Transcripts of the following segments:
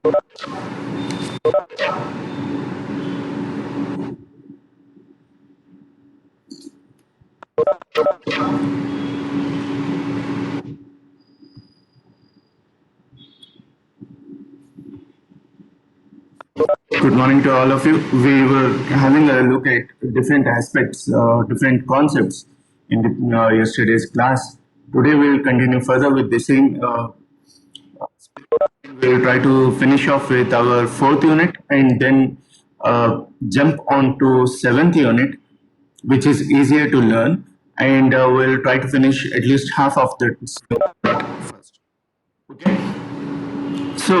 Good morning to all of you. We were having a look at different aspects, different concepts in yesterday's class. Today we will continue further with the same. We will try to finish off with our fourth unit and then jump on to seventh unit, which is easier to learn. And we'll try to finish at least half of the first. Okay. So,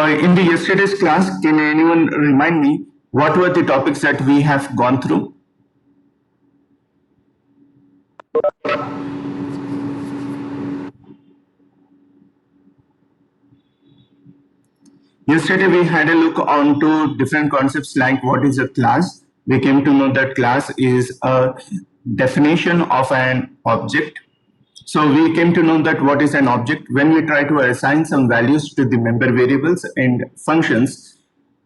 in the yesterday's class, can anyone remind me what were the topics that we have gone through? Yesterday, we had a look on to different concepts like what is a class. We came to know that class is a definition of an object. So we came to know that what is an object when we try to assign some values to the member variables and functions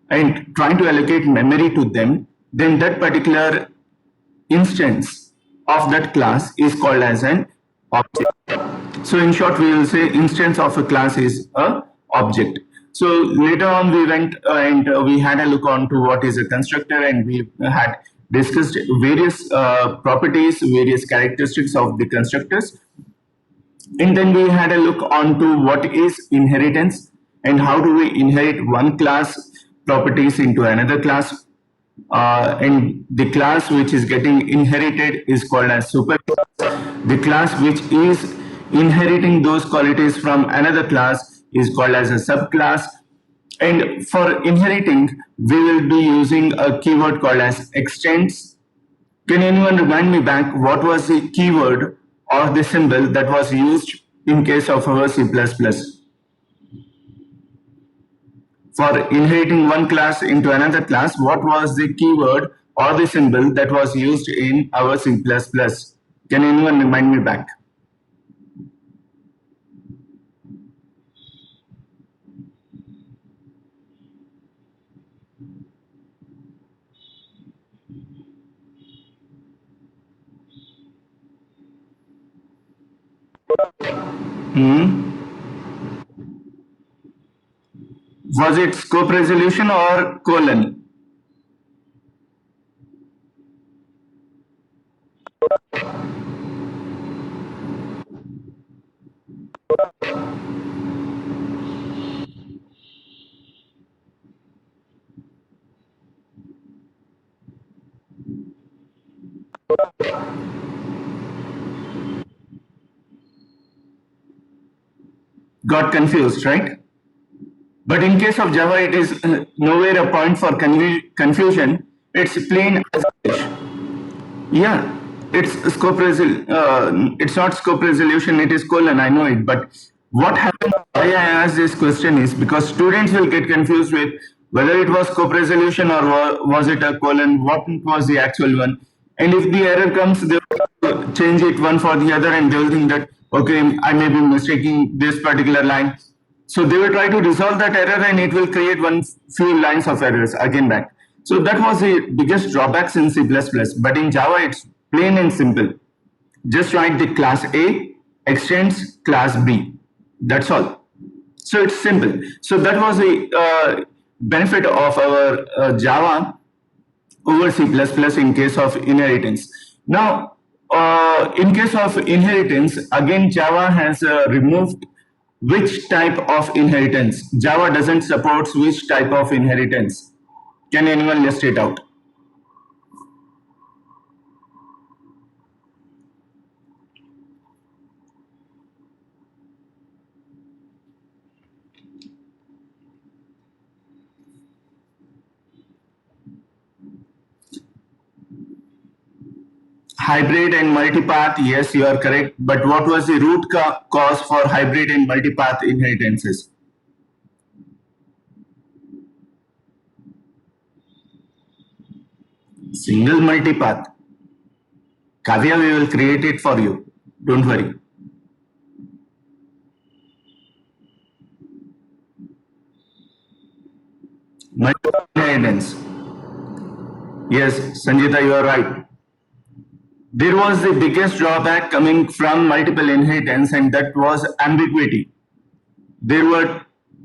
and trying to allocate memory to them, then that particular instance of that class is called as an object. So in short, we will say instance of a class is a object. So later on, we went and we had a look on to what is a constructor, and we had discussed various properties, various characteristics of the constructors. And then we had a look on to what is inheritance and how do we inherit one class properties into another class. And the class which is getting inherited is called as superclass. The class which is inheriting those qualities from another class is called as a subclass. And for inheriting, we will be using a keyword called as extends. Can anyone remind me back what was the keyword or the symbol that was used in case of our C++? For inheriting one class into another class, what was the keyword or the symbol that was used in our C++? Can anyone remind me back? Was it scope resolution or colon? Got confused, right? But in case of Java, it is nowhere a point for confusion. It's plain as English. Yeah, it's not scope resolution. It is colon. I know it. But what happened? Why I asked this question is because students will get confused with whether it was scope resolution or was it a colon. What was the actual one? And if the error comes, they will change it one for the other, and they will think that okay, I may be mistaking this particular line. So they will try to resolve that error, and it will create one few lines of errors again back. So that was the biggest drawbacks in C++. But in Java, it's plain and simple. Just write the class A extends class B. That's all. So it's simple. So that was the benefit of our Java over C++ in case of inheritance. Now, in case of inheritance, again Java has removed which type of inheritance. Java doesn't support which type of inheritance. Can anyone list it out? Hybrid and multipath, yes, you are correct. But what was the root cause for hybrid and multipath inheritances? Single multipath. Kavya, we will create it for you. Don't worry. Multiple inheritance. Yes, Sanjita, you are right. There was the biggest drawback coming from multiple inheritance, and that was ambiguity. There were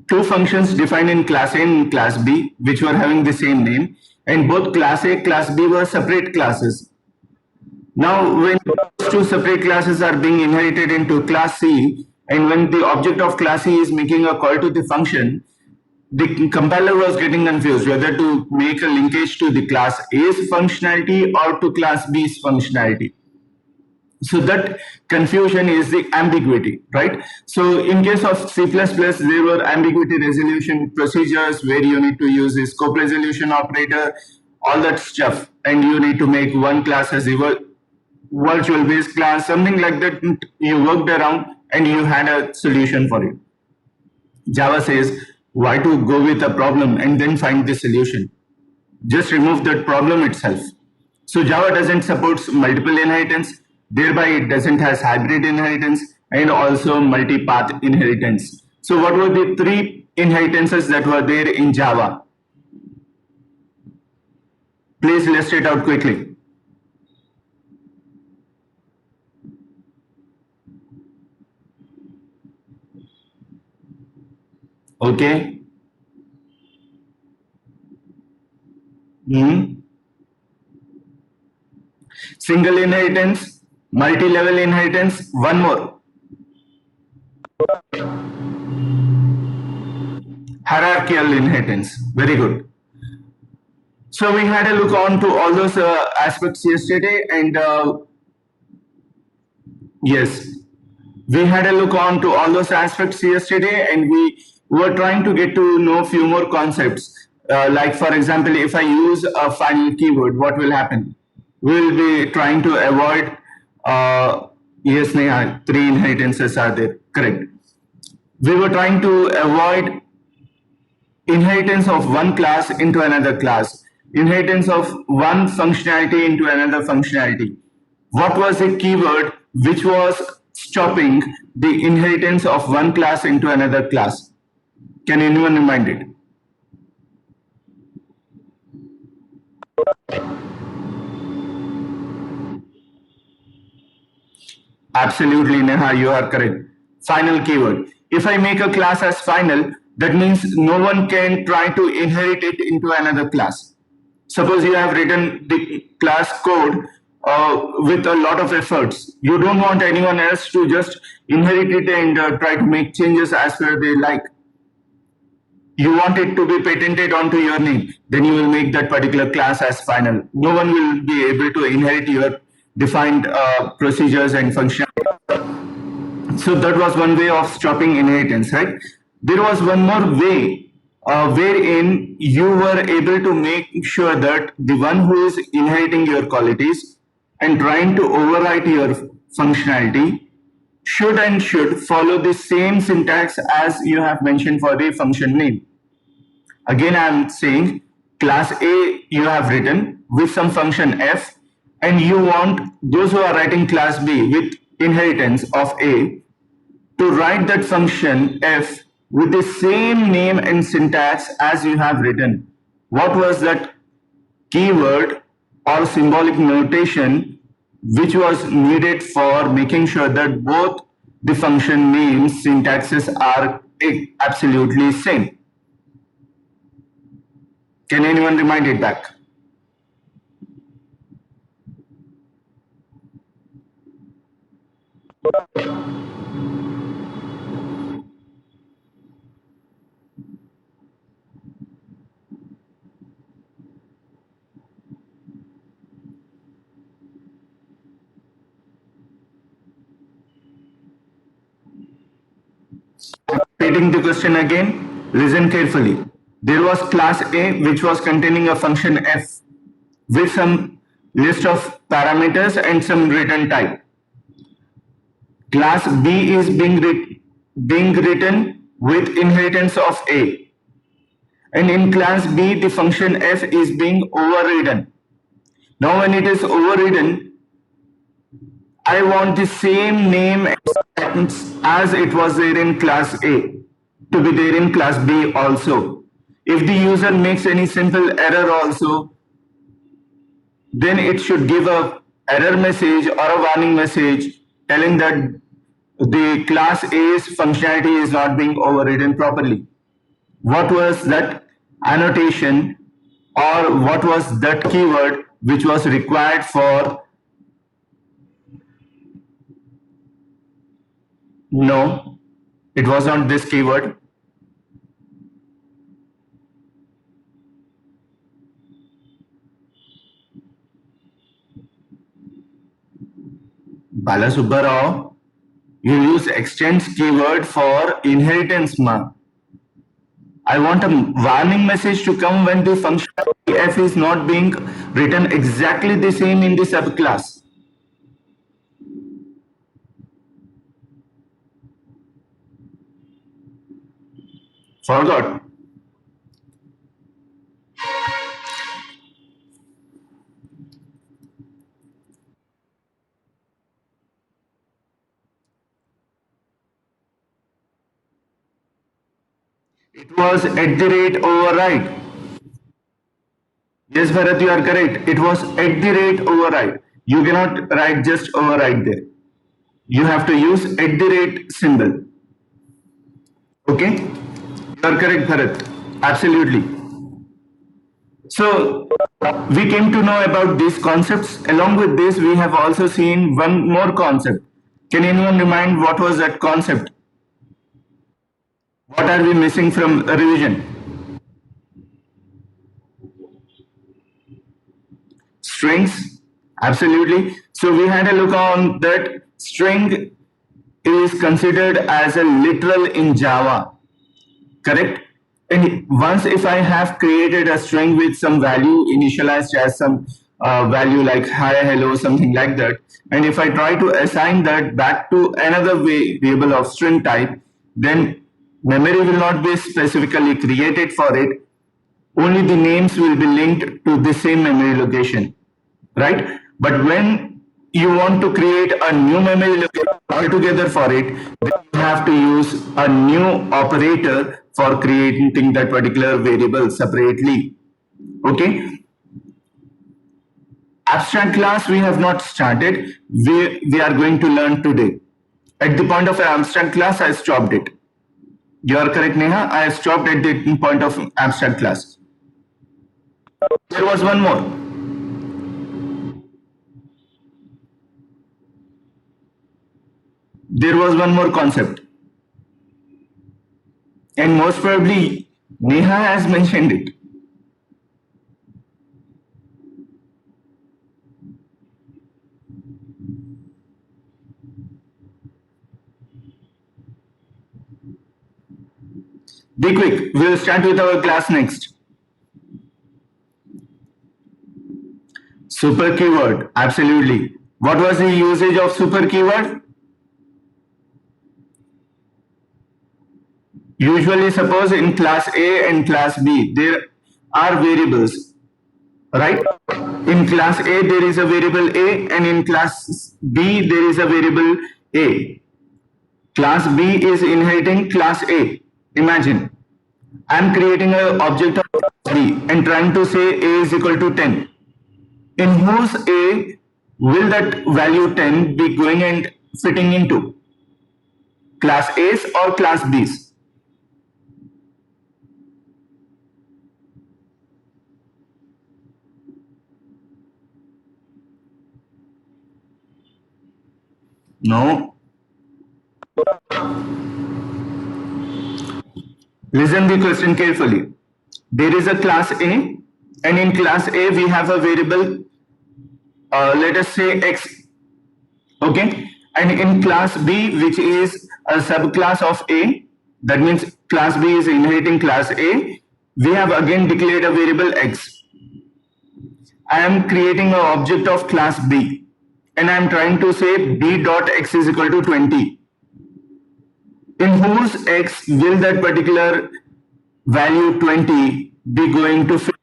two functions defined in class A and class B, which were having the same name, and both class A, class B were separate classes. Now, when two separate classes are being inherited into class C, and when the object of class C is making a call to the function, the compiler was getting confused whether to make a linkage to the class A's functionality or to class B's functionality. So that confusion is the ambiguity, right? So in case of C++, there were ambiguity resolution procedures where you need to use the scope resolution operator, all that stuff, and you need to make one class as a virtual base class, something like that. You worked around and you had a solution for it. Java says, why to go with a problem and then find the solution? Just remove that problem itself. So Java doesn't support multiple inheritance, thereby it doesn't has hybrid inheritance and also multi-path inheritance. So what were the three inheritances that were there in Java? Please list it out quickly. Okay. Single inheritance, multi-level inheritance, one more. Hierarchical inheritance. Very good. So we had a look on to all those aspects yesterday, and yes, we had a look on to all those aspects yesterday, and we were trying to get to know few more concepts. Like for example, if I use a final keyword, what will happen? We will be trying to avoid. Yes, Neha, three inheritances are there. Correct. We were trying to avoid inheritance of one class into another class, inheritance of one functionality into another functionality. What was a keyword which was stopping the inheritance of one class into another class? Can anyone remind it? Absolutely, Neha, you are correct. Final keyword. If I make a class as final, that means no one can try to inherit it into another class. Suppose you have written the class code with a lot of efforts. You don't want anyone else to just inherit it and try to make changes as per they like. You want it to be patented onto your name, then you will make that particular class as final. No one will be able to inherit your defined procedures and functions. So that was one way of stopping inheritance, right? There was one more way wherein you were able to make sure that the one who is inheriting your qualities and trying to overwrite your functionality should follow the same syntax as you have mentioned for the function name. Again, I am saying class A you have written with some function f, and you want those who are writing class B with inheritance of A to write that function f with the same name and syntax as you have written. What was that keyword or symbolic notation which was needed for making sure that both the function names syntaxes are absolutely same? Can anyone remind it back? Repeating the question again, listen carefully. There was class A which was containing a function f with some list of parameters and some return type. Class B is being written with inheritance of A. And in class B, the function f is being overridden. Now when it is overridden, I want the same name as it was there in class A to be there in class B also. If the user makes any simple error also, then it should give a error message or a warning message telling that the class A's functionality is not being overridden properly. What was that annotation or what was that keyword which was required for? No, it was not this keyword. Balasubbarao, you use extends keyword for inheritance ma. I want a warning message to come when the function f is not being written exactly the same in the subclass. Forgot. It was at the rate override. Yes, Bharat, you are correct. It was at the rate override. You cannot write just override there. You have to use at the rate symbol. Okay? You are correct, Bharat. Absolutely. So, we came to know about these concepts. Along with this, we have also seen one more concept. Can anyone remind what was that concept? What are we missing from revision? Strings? Absolutely. So we had a look on that string is considered as a literal in Java, correct? And once if I have created a string with some value initialized as some value like hi, hello, something like that, and if I try to assign that back to another variable of string type, then memory will not be specifically created for it. Only the names will be linked to the same memory location, right? But when you want to create a new memory location altogether for it, then you have to use a new operator for creating that particular variable separately. Okay. Abstract class we have not started. We are going to learn today. At the point of an abstract class, I stopped it. You are correct, Neha. I stopped at the point of abstract class. There was one more. There was one more concept. And most probably, Neha has mentioned it. Be quick. We'll start with our class next. Super keyword. Absolutely. What was the usage of super keyword? Usually, suppose in class A and class B, there are variables, right? In class A, there is a variable A, and in class B, there is a variable A. Class B is inheriting class A. Imagine, I'm creating an object of class B and trying to say A is equal to 10. In whose A will that value 10 be going and fitting into? Class A's or class B's? No. Listen the question carefully. There is a class A, and in class A we have a variable, let us say X, okay? And in class B, which is a subclass of A, that means class B is inheriting class A, we have again declared a variable X. I am creating an object of class B, and I am trying to say B dot X is equal to 20. In whose X will that particular value 20 be going to fit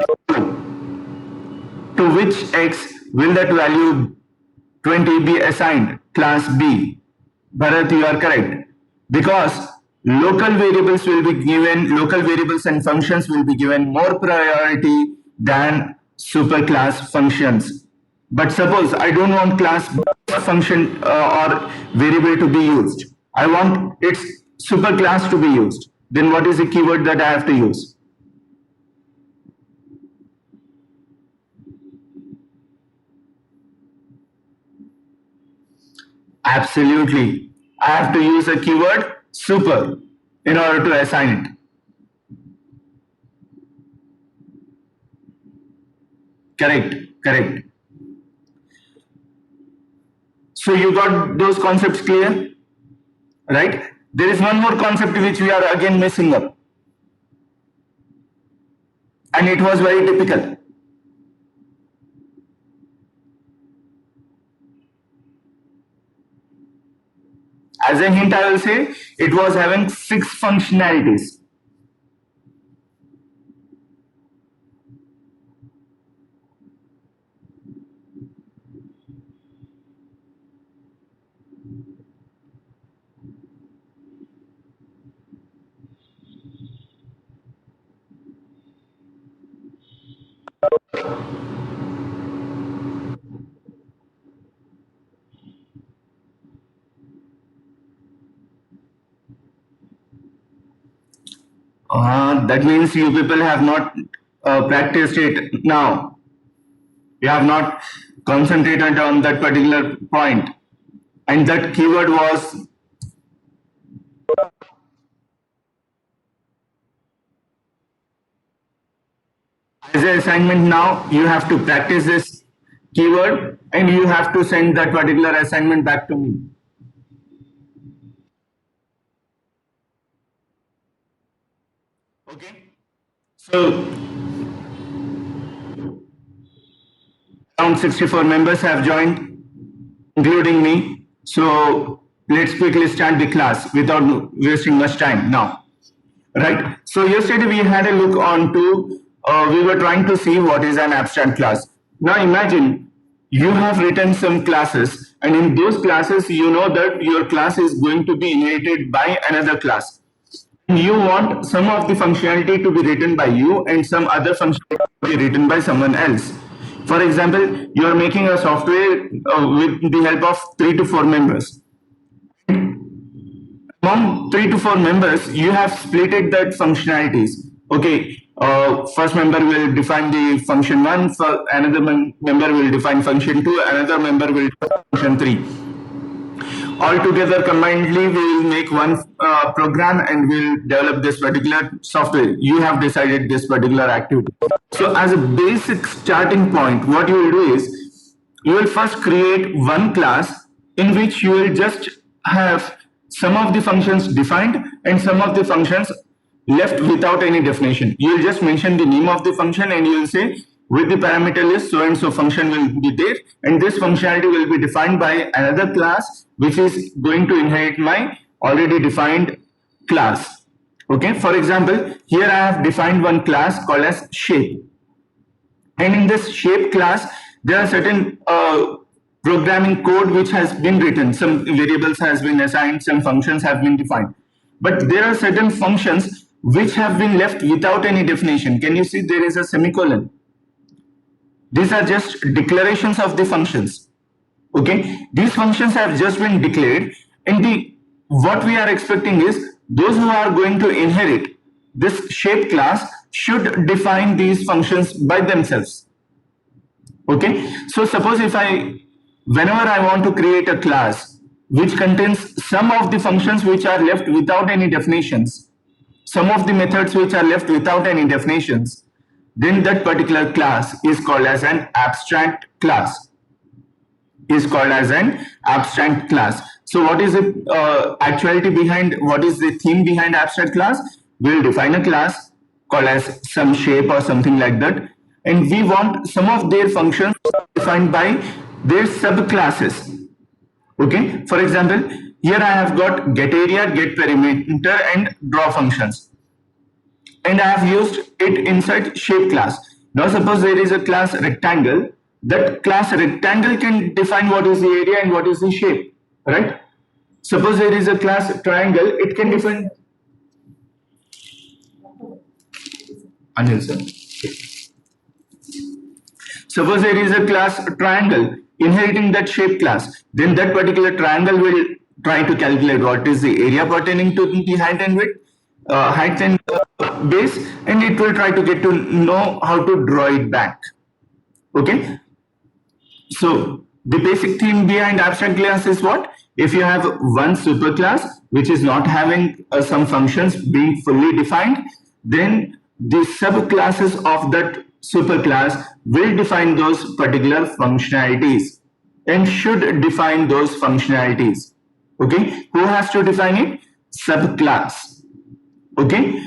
to which X will that value 20 be assigned? Class B. Bharat, you are correct. Because local variables will be given, local variables and functions will be given more priority than superclass functions. But suppose I don't want class function or variable to be used. I want its superclass to be used. Then what is the keyword that I have to use? Absolutely. I have to use a keyword super in order to assign it. Correct, correct. So you got those concepts clear, right? There is one more concept which we are again missing up. And it was very typical. As a hint, I will say it was having 6 functionalities. That means you people have not practiced it now. You have not concentrated on that particular point. And that keyword was as an assignment now. You have to practice this keyword and you have to send that particular assignment back to me. Okay. So around 64 members have joined, including me. So let's quickly start the class without wasting much time now. Right. So yesterday we had a look on to, we were trying to see what is an abstract class. Now imagine you have written some classes and in those classes you know that your class is going to be inherited by another class. You want some of the functionality to be written by you and some other functionality to be written by someone else. For example, you are making a software with the help of 3 to 4 members. Among 3 to 4 members, you have splitted that functionalities. Okay, first member will define the function 1, for another member will define function 2, another member will define function 3. All together combinedly we will make one program and we'll develop this particular software. You have decided this particular activity. So as a basic starting point, what you will do is you will first create one class in which you will just have some of the functions defined and some of the functions left without any definition. You will just mention the name of the function and you will say with the parameter list so and so function will be there and this functionality will be defined by another class which is going to inherit my already defined class. Okay, for example, here I have defined one class called as shape, and in this shape class there are certain programming code which has been written, some variables has been assigned, some functions have been defined, but there are certain functions which have been left without any definition. Can you see there is a semicolon? These are just declarations of the functions. Okay, these functions have just been declared and the what we are expecting is those who are going to inherit this shape class should define these functions by themselves. Okay, so suppose if whenever I want to create a class which contains some of the functions which are left without any definitions, some of the methods which are left without any definitions, then that particular class is called as an abstract class. So what is the actuality behind, what is the theme behind abstract class? We'll define a class called as some shape or something like that, and we want some of their functions defined by their subclasses. Okay, for example, here I have got get area, get perimeter and draw functions, and I have used it inside shape class. Now suppose there is a class rectangle. That class rectangle can define what is the area and what is the shape, right? Suppose there is a class triangle, it can define Anil sir. Suppose there is a class triangle inheriting that shape class, then that particular triangle will try to calculate what is the area pertaining to the height and width, height and base, and it will try to get to know how to draw it back. Okay. So the basic theme behind abstract class is what? If you have one superclass which is not having some functions being fully defined, then the subclasses of that superclass will define those particular functionalities and should define those functionalities. Okay, who has to define it? Subclass. Okay,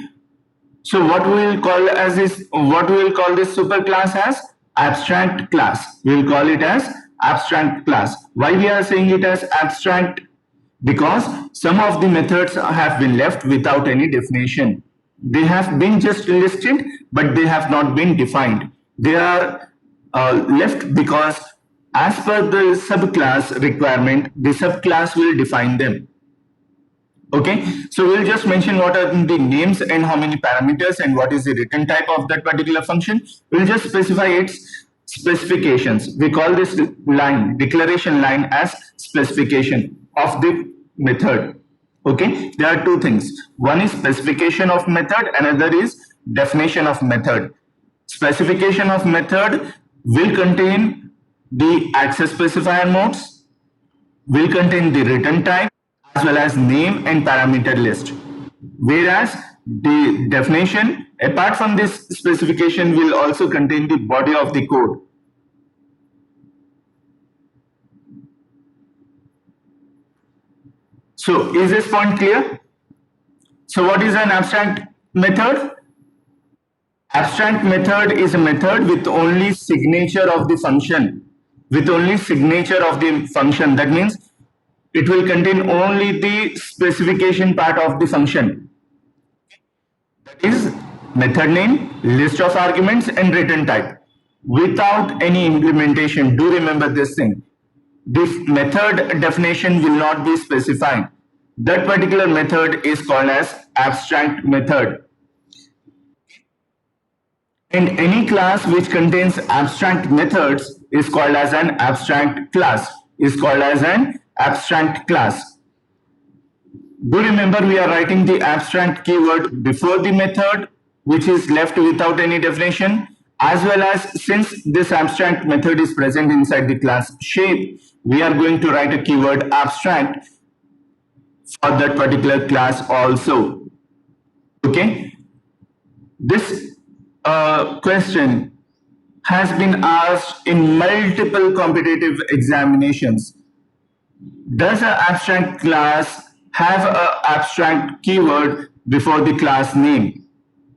so what we will call as this, what we will call this superclass as? Abstract class. We will call it as abstract class. Why we are saying it as abstract? Because some of the methods have been left without any definition. They have been just listed, but they have not been defined. They are left because as per the subclass requirement, the subclass will define them. Okay, so we'll just mention what are the names and how many parameters and what is the return type of that particular function. We'll just specify its specifications. We call this line, declaration line, as specification of the method. Okay, there are two things. One is specification of method, another is definition of method. Specification of method will contain the access specifier modes, will contain the return type, as well as name and parameter list. Whereas the definition, apart from this specification, will also contain the body of the code. So is this point clear? So what is an abstract method? Abstract method is a method with only signature of the function. With only signature of the function. That means it will contain only the specification part of the function. That is method name, list of arguments, and return type. Without any implementation. Do remember this thing. The method definition will not be specified. That particular method is called as abstract method. And any class which contains abstract methods is called as an abstract class. Is called as an abstract class. Do remember we are writing the abstract keyword before the method, which is left without any definition, as well as since this abstract method is present inside the class shape, we are going to write a keyword abstract for that particular class also. Okay, this question has been asked in multiple competitive examinations. Does an abstract class have an abstract keyword before the class name?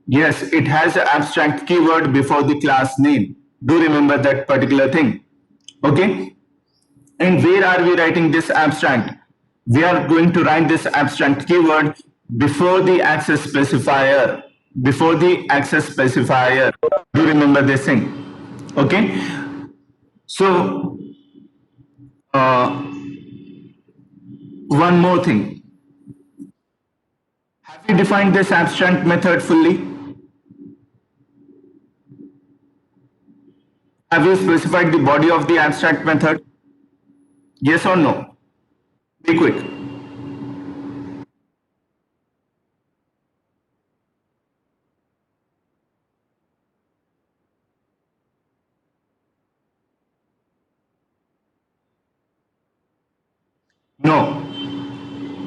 Yes, it has an abstract keyword before the class name. Do remember that particular thing. Okay, and where are we writing this abstract? We are going to write this abstract keyword before the access specifier. Before the access specifier. Do remember this thing. Okay, so one more thing. Have we defined this abstract method fully? Have you specified the body of the abstract method? Yes or no? Be quick. No.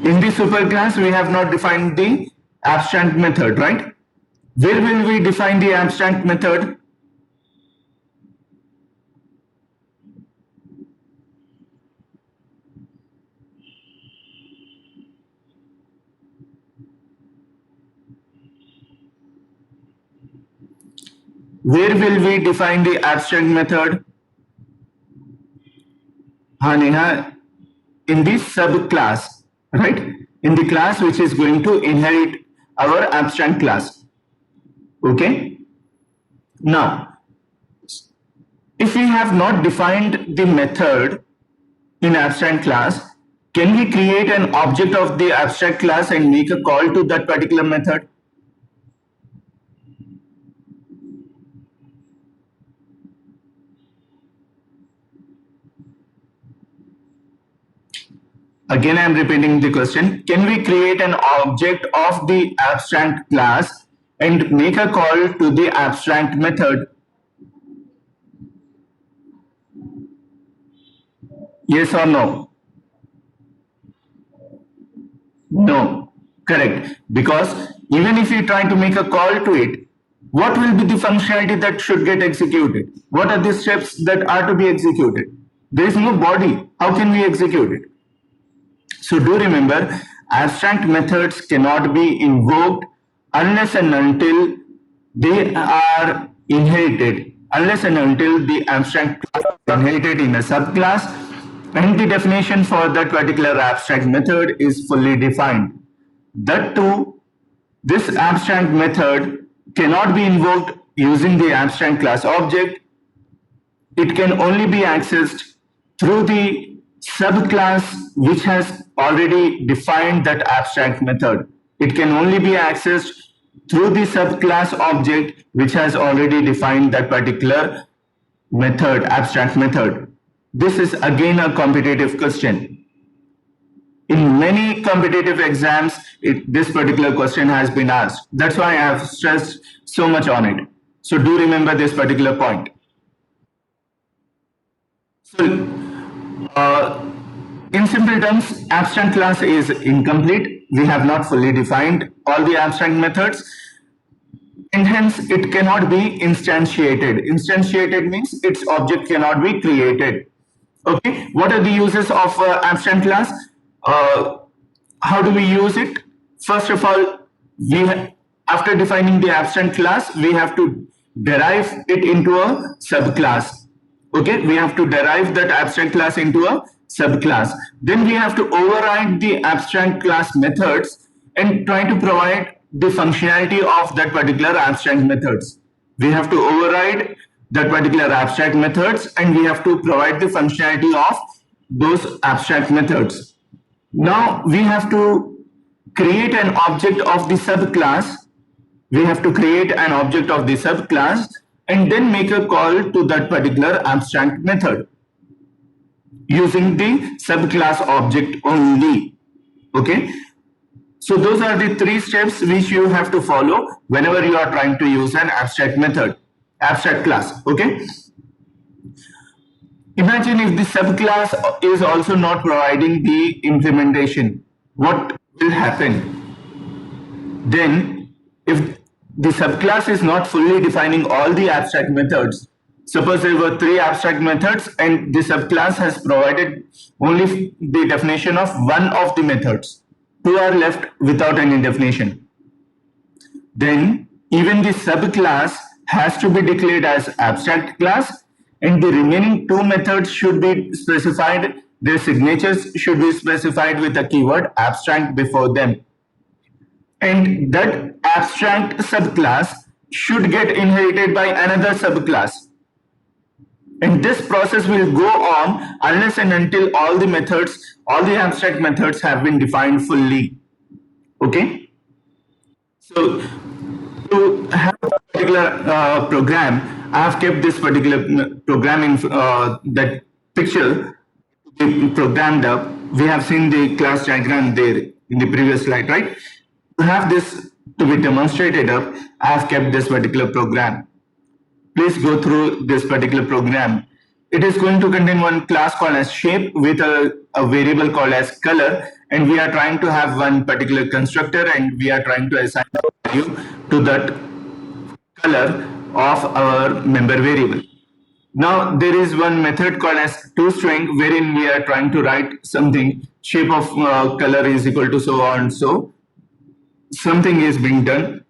In the superclass, we have not defined the abstract method, right? Where will we define the abstract method? Where will we define the abstract method? Neha, in the subclass, right? In the class which is going to inherit our abstract class. Okay. Now, if we have not defined the method in abstract class, can we create an object of the abstract class and make a call to that particular method? Again, I'm repeating the question. Can we create an object of the abstract class and make a call to the abstract method? Yes or no? No. Correct. Because even if you try to make a call to it, what will be the functionality that should get executed? What are the steps that are to be executed? There is no body. How can we execute it? So do remember, abstract methods cannot be invoked unless and until they are inherited, unless and until the abstract class is inherited in a subclass and the definition for that particular abstract method is fully defined. That too, this abstract method cannot be invoked using the abstract class object. It can only be accessed through the subclass which has already defined that abstract method. It can only be accessed through the subclass object which has already defined that particular method, abstract method. This is again a competitive question. In many competitive exams, this particular question has been asked. That's why I have stressed so much on it. So do remember this particular point. So, in simple terms, abstract class is incomplete. We have not fully defined all the abstract methods, and hence it cannot be instantiated. Instantiated means its object cannot be created. Okay, what are the uses of abstract class? How do we use it? First of all, after defining the abstract class, we have to derive it into a subclass. Okay, we have to derive that abstract class into a subclass. Then we have to override the abstract class methods and try to provide the functionality of that particular abstract methods. We have to override that particular abstract methods and we have to provide the functionality of those abstract methods. Now we have to create an object of the subclass. We have to create an object of the subclass and then make a call to that particular abstract method using the subclass object only. Okay. So those are the three steps which you have to follow whenever you are trying to use an abstract method, abstract class. Okay. Imagine if the subclass is also not providing the implementation. What will happen? Then, if the subclass is not fully defining all the abstract methods, suppose there were three abstract methods and the subclass has provided only the definition of one of the methods. Two are left without any definition. Then, even the subclass has to be declared as abstract class and the remaining two methods should be specified. Their signatures should be specified with the keyword abstract before them. And that abstract subclass should get inherited by another subclass. And this process will go on unless and until all the methods, all the abstract methods have been defined fully. Okay? So, to have a particular program, I have kept this particular program in that picture programmed up. We have seen the class diagram there in the previous slide, right? To have this to be demonstrated up, I have kept this particular program. Please go through this particular program. It is going to contain one class called as shape with a variable called as color, and we are trying to have one particular constructor and we are trying to assign a value to that color of our member variable. Now there is one method called as toString wherein we are trying to write something, shape of color is equal to so on, so something is being done.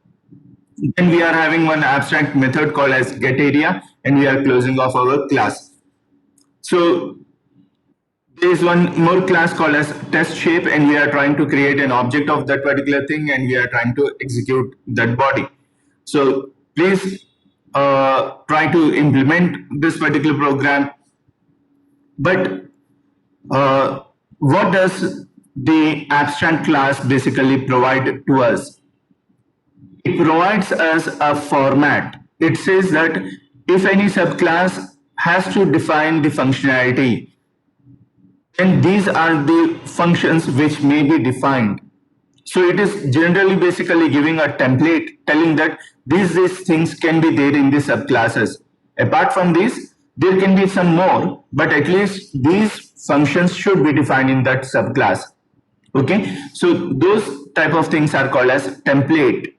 Then we are having one abstract method called as getArea and we are closing off our class. So there is one more class called as testShape and we are trying to create an object of that particular thing and we are trying to execute that body. So please try to implement this particular program. But what does the abstract class basically provide to us? It provides us a format. It says that if any subclass has to define the functionality, And these are the functions which may be defined. So it is generally basically giving a template telling that these things can be there in the subclasses. Apart from this, there can be some more, but at least these functions should be defined in that subclass. Okay, so those type of things are called as template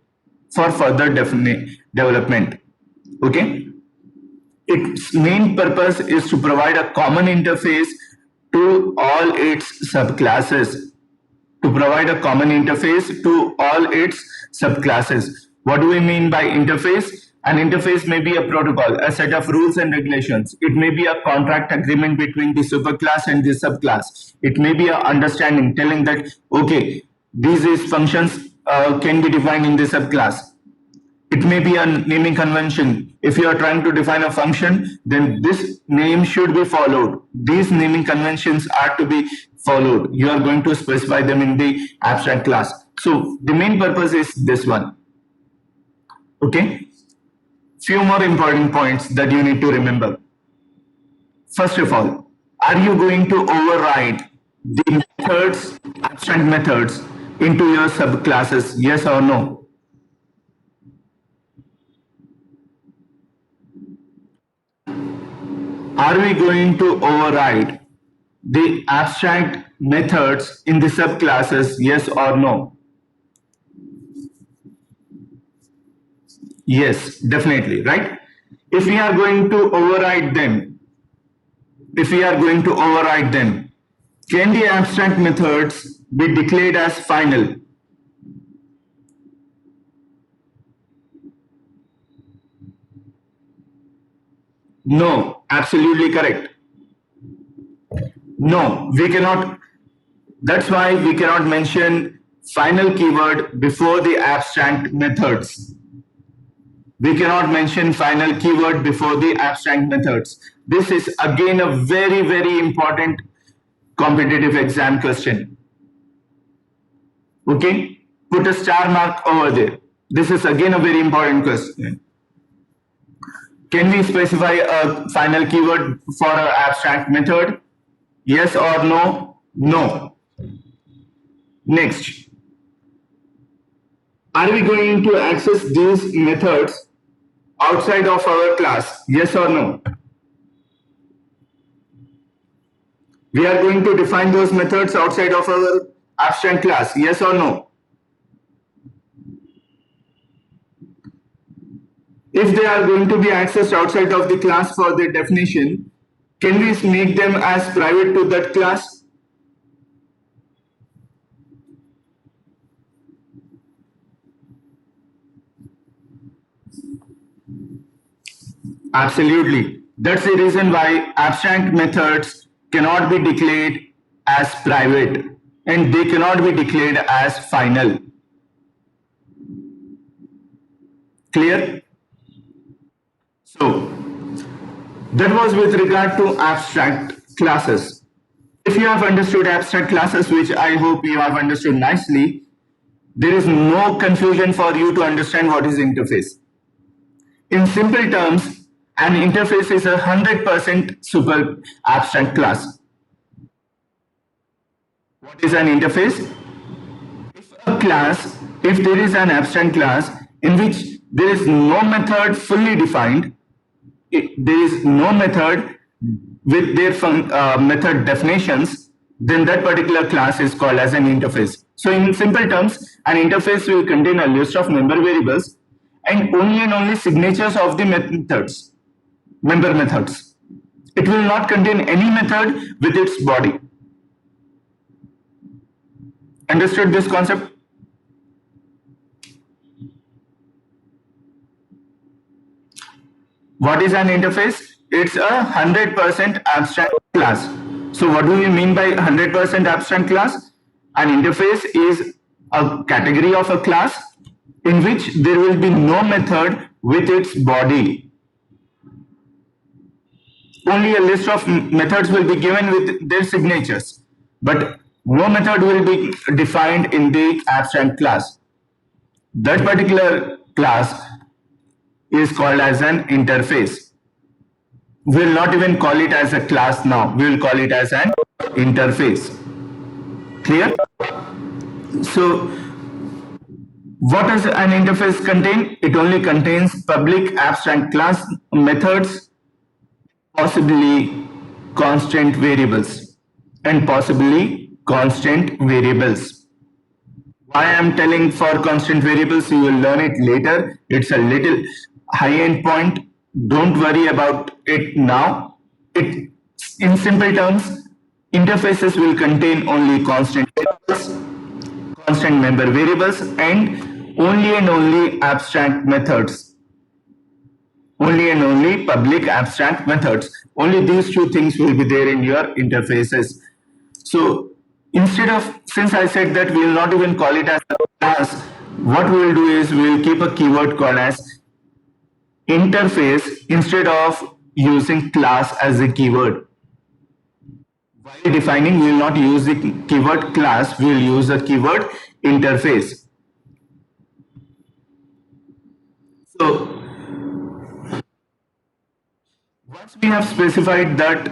for further development. Okay, its main purpose is to provide a common interface to all its subclasses. To provide a common interface to all its subclasses. What do we mean by interface? An interface may be a protocol, a set of rules and regulations. It may be a contract agreement between the superclass and the subclass. It may be an understanding telling that, okay, these functions can be defined in the subclass. It may be a naming convention. If you are trying to define a function, then this name should be followed. These naming conventions are to be followed. You are going to specify them in the abstract class. So the main purpose is this one. Okay. Few more important points that you need to remember. First of all, are you going to override the methods, abstract methods, into your subclasses? Yes or no? Are we going to override the abstract methods in the subclasses? Yes or no? Yes, definitely, right? If we are going to override them, can the abstract methods be declared as final? No, absolutely correct. No, we cannot. That's why we cannot mention final keyword before the abstract methods. We cannot mention final keyword before the abstract methods. This is again a very, very important competitive exam question. Okay, put a star mark over there. This is again a very important question. Can we specify a final keyword for an abstract method? Yes or no? No. Next. Are we going to access these methods outside of our class? Yes or no? We are going to define those methods outside of our abstract class. Yes or no? If they are going to be accessed outside of the class for their definition, can we make them as private to that class? Absolutely. That's the reason why abstract methods cannot be declared as private and they cannot be declared as final. Clear? So, that was with regard to abstract classes. If you have understood abstract classes, which I hope you have understood nicely, there is no confusion for you to understand what is interface. In simple terms, an interface is a 100% super abstract class. What is an interface? If there is an abstract class in which there is no method fully defined, there is no method with their method definitions, then that particular class is called as an interface. So in simple terms, an interface will contain a list of member variables and only signatures of the member methods. It will not contain any method with its body. Understood this concept? What is an interface? It's a 100% abstract class. So what do we mean by 100% abstract class? An interface is a category of a class in which there will be no method with its body. Only a list of methods will be given with their signatures, but no method will be defined in the abstract class. That particular class is called as an interface. We'll not even call it as a class now. We will call it as an interface. Clear? So what does an interface contain? It only contains public abstract class methods, possibly constant variables, and possibly constant variables. Why I'm telling for constant variables, you will learn it later. It's a little high-end point. Don't worry about it now. In simple terms, interfaces will contain only constant variables, constant member variables, and only abstract methods. Only and only public abstract methods. Only these two things will be there in your interfaces. So instead of, since I said that we will not even call it as a class, what we will do is we will keep a keyword called as interface instead of using class as a keyword. While defining, we will not use the keyword class, we will use the keyword interface. So once we have specified that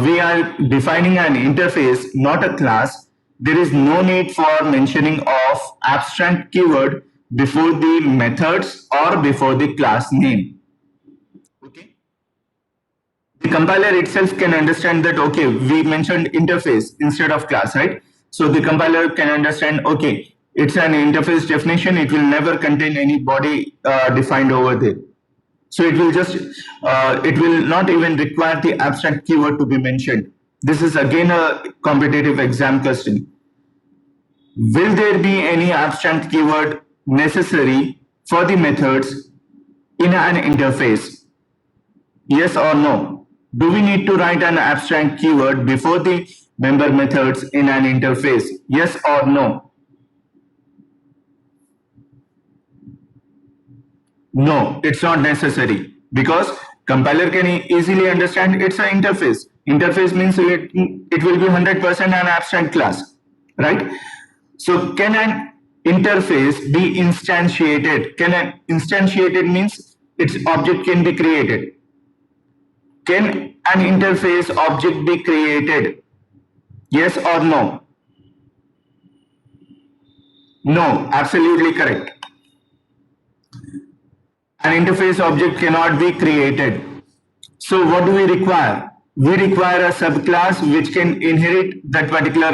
we are defining an interface, not a class, there is no need for mentioning of abstract keyword before the methods or before the class name. Okay. The compiler itself can understand that, okay, we mentioned interface instead of class, right? So the compiler can understand, okay, it's an interface definition, it will never contain any body defined over there. So it will just, it will not even require the abstract keyword to be mentioned. This is again a competitive exam question. Will there be any abstract keyword necessary for the methods in an interface? Yes or no? Do we need to write an abstract keyword before the member methods in an interface? Yes or no? No, it's not necessary because compiler can easily understand it's an interface. Interface means it will be 100% an abstract class, right? So can an interface be instantiated? Can an instantiated means its object can be created. Can an interface object be created? Yes or no? No, absolutely correct. An interface object cannot be created. So what do we require? We require a subclass which can inherit that particular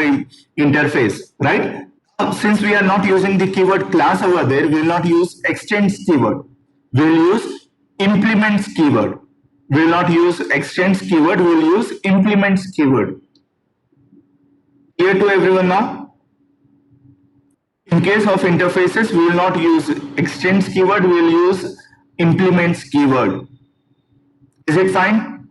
interface, right? Since we are not using the keyword class over there, we will not use extends keyword. We will use implements keyword. We will not use extends keyword, we will use implements keyword. Clear to everyone now? In case of interfaces, we will not use extends keyword, we will use implements keyword. Is it fine?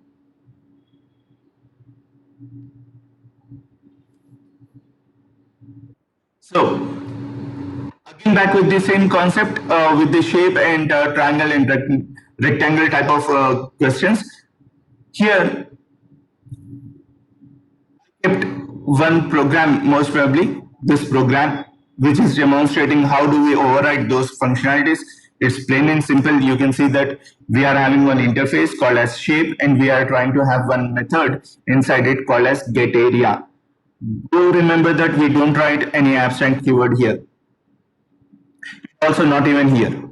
So, again back with the same concept with the shape and triangle and rectangle type of questions. Here, I kept one program, most probably this program, which is demonstrating how do we override those functionalities. It's plain and simple. You can see that we are having one interface called as shape and we are trying to have one method inside it called as getArea. Do remember that we don't write any abstract keyword here. Also not even here.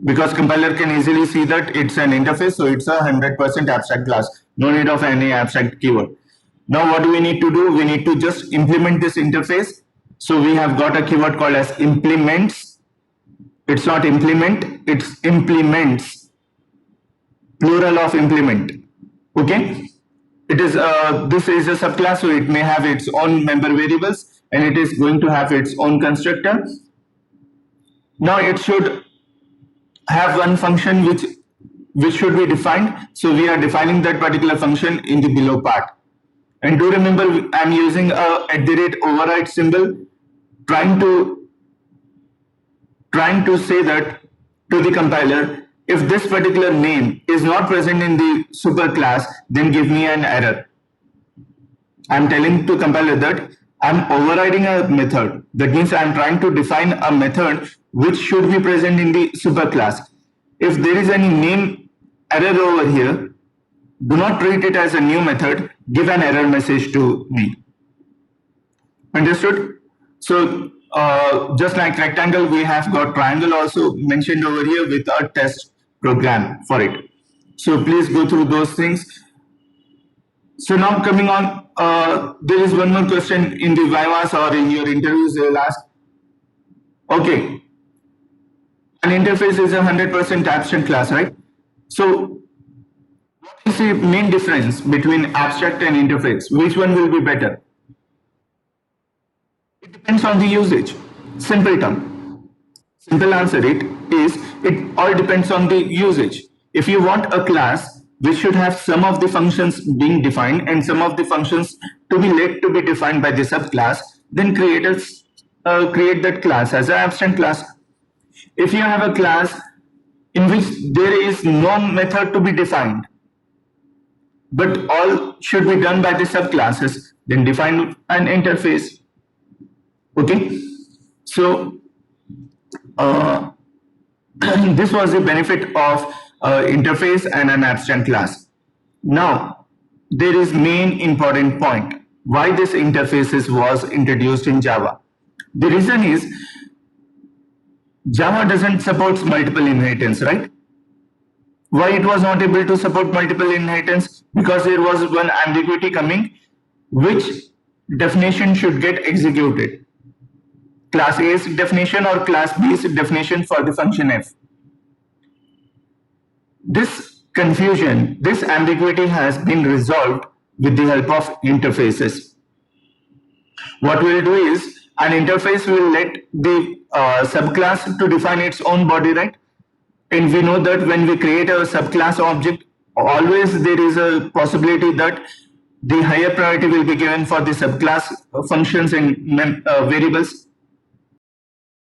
Because compiler can easily see that it's an interface, so it's a 100% abstract class. No need of any abstract keyword. Now what do we need to do? We need to just implement this interface. So we have got a keyword called as implements. It's not implement, it's implements. Plural of implement. Okay? It is this is a subclass, so it may have its own member variables and it is going to have its own constructor. Now it should have one function which should be defined. So we are defining that particular function in the below part. And do remember, I'm using a @override symbol, trying to say that to the compiler, if this particular name is not present in the superclass, then give me an error. I'm telling to compiler that I'm overriding a method. That means I'm trying to define a method which should be present in the superclass. If there is any name error over here, Do not treat it as a new method. Give an error message to me. Understood? So just like rectangle, we have got triangle also mentioned over here with a test program for it. So please go through those things. So now coming on, there is one more question in the Vivas or in your interviews they will ask. Okay, an interface is a 100% abstract class, right? So what is the main difference between abstract and interface? Which one will be better? It depends on the usage. Simple term. Simple answer it all depends on the usage. If you want a class which should have some of the functions being defined and some of the functions to be let to be defined by the subclass, then create that class as an abstract class. If you have a class in which there is no method to be defined, but all should be done by the subclasses, then define an interface. Okay, so this was the benefit of interface and an abstract class. Now, there is main important point why this interfaces was introduced in Java. The reason is Java doesn't support multiple inheritance, right? Why it was not able to support multiple inheritance? Because there was one ambiguity coming, which definition should get executed. Class A's definition or class B's definition for the function f. This confusion, this ambiguity has been resolved with the help of interfaces. What we'll do is an interface will let the subclass to define its own body, right? And we know that when we create a subclass object, always there is a possibility that the higher priority will be given for the subclass functions and variables.